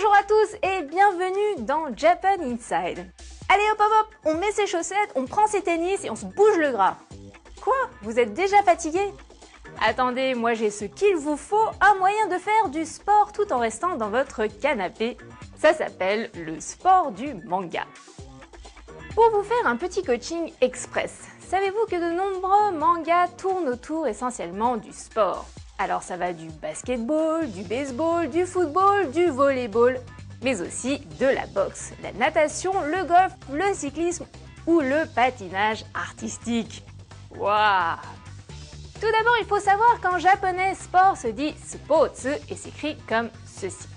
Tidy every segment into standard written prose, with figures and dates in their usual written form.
Bonjour à tous et bienvenue dans Japan Inside. Allez hop hop hop, on met ses chaussettes, on prend ses tennis et on se bouge le gras. Quoi? Vous êtes déjà fatigué? Attendez, moi j'ai ce qu'il vous faut, un moyen de faire du sport tout en restant dans votre canapé. Ça s'appelle le sport du manga. Pour vous faire un petit coaching express, savez-vous que de nombreux mangas tournent autour essentiellement du sport? Alors ça va du basketball, du baseball, du football, du volleyball, mais aussi de la boxe, la natation, le golf, le cyclisme ou le patinage artistique. Waouh! Tout d'abord, il faut savoir qu'en japonais, sport se dit sports et s'écrit comme ceci.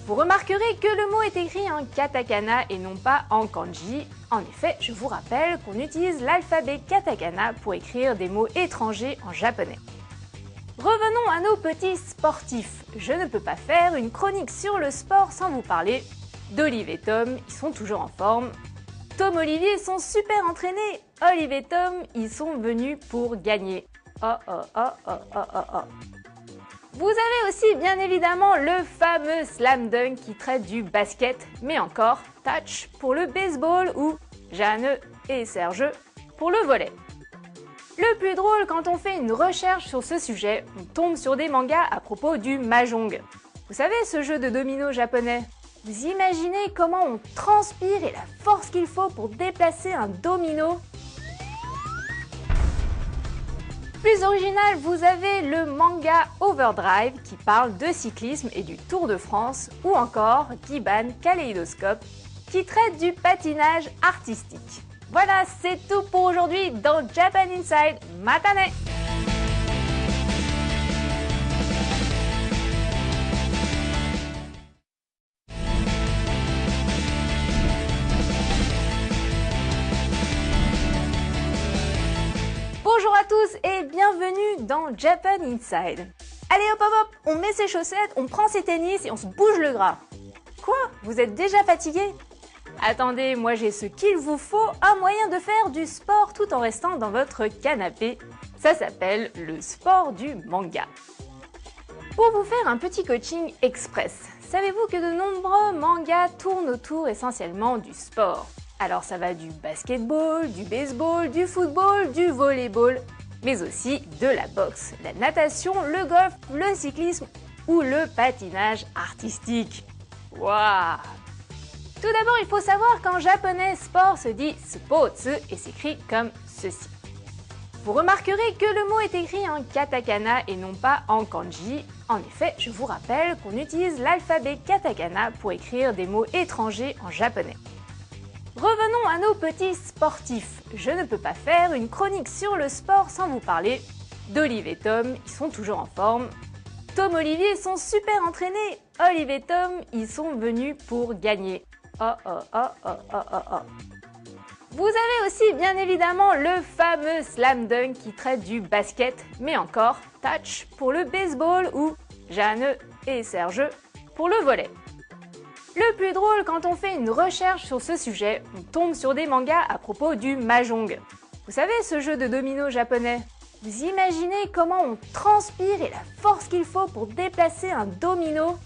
Vous remarquerez que le mot est écrit en katakana et non pas en kanji. En effet, je vous rappelle qu'on utilise l'alphabet katakana pour écrire des mots étrangers en japonais. Revenons à nos petits sportifs. Je ne peux pas faire une chronique sur le sport sans vous parler d'Olive et Tom, ils sont toujours en forme. Tom et Olivier sont super entraînés. Olive et Tom, ils sont venus pour gagner. Oh oh oh oh oh oh oh. Vous avez aussi bien évidemment le fameux slam dunk qui traite du basket, mais encore touch pour le baseball ou Jeanne et Serge pour le volley. Le plus drôle, quand on fait une recherche sur ce sujet, on tombe sur des mangas à propos du mahjong. Vous savez, ce jeu de domino japonais? Vous imaginez comment on transpire et la force qu'il faut pour déplacer un domino? Plus original, vous avez le manga Overdrive qui parle de cyclisme et du Tour de France, ou encore Giban Kaleidoscope qui traite du patinage artistique. Voilà, c'est tout pour aujourd'hui dans Japan Inside. Matane! Bonjour à tous et bienvenue dans Japan Inside. Allez hop hop hop, on met ses chaussettes, on prend ses tennis et on se bouge le gras. Quoi? Vous êtes déjà fatigué? Attendez, moi j'ai ce qu'il vous faut, un moyen de faire du sport tout en restant dans votre canapé. Ça s'appelle le sport du manga. Pour vous faire un petit coaching express, savez-vous que de nombreux mangas tournent autour essentiellement du sport? Alors ça va du basketball, du baseball, du football, du volleyball, mais aussi de la boxe, la natation, le golf, le cyclisme ou le patinage artistique. Waouh! Tout d'abord, il faut savoir qu'en japonais, sport se dit sports et s'écrit comme ceci. Vous remarquerez que le mot est écrit en katakana et non pas en kanji. En effet, je vous rappelle qu'on utilise l'alphabet katakana pour écrire des mots étrangers en japonais. Revenons à nos petits sportifs. Je ne peux pas faire une chronique sur le sport sans vous parler d'Olive et Tom, ils sont toujours en forme. Tom et Olivier sont super entraînés. Olive et Tom, ils sont venus pour gagner. Oh oh oh oh oh oh oh. Vous avez aussi bien évidemment le fameux slam dunk qui traite du basket, mais encore touch pour le baseball ou Jeanne et Serge pour le volley. Le plus drôle, quand on fait une recherche sur ce sujet, on tombe sur des mangas à propos du mahjong. Vous savez, ce jeu de domino japonais? Vous imaginez comment on transpire et la force qu'il faut pour déplacer un domino?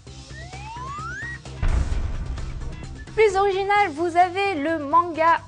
Plus original, vous avez le manga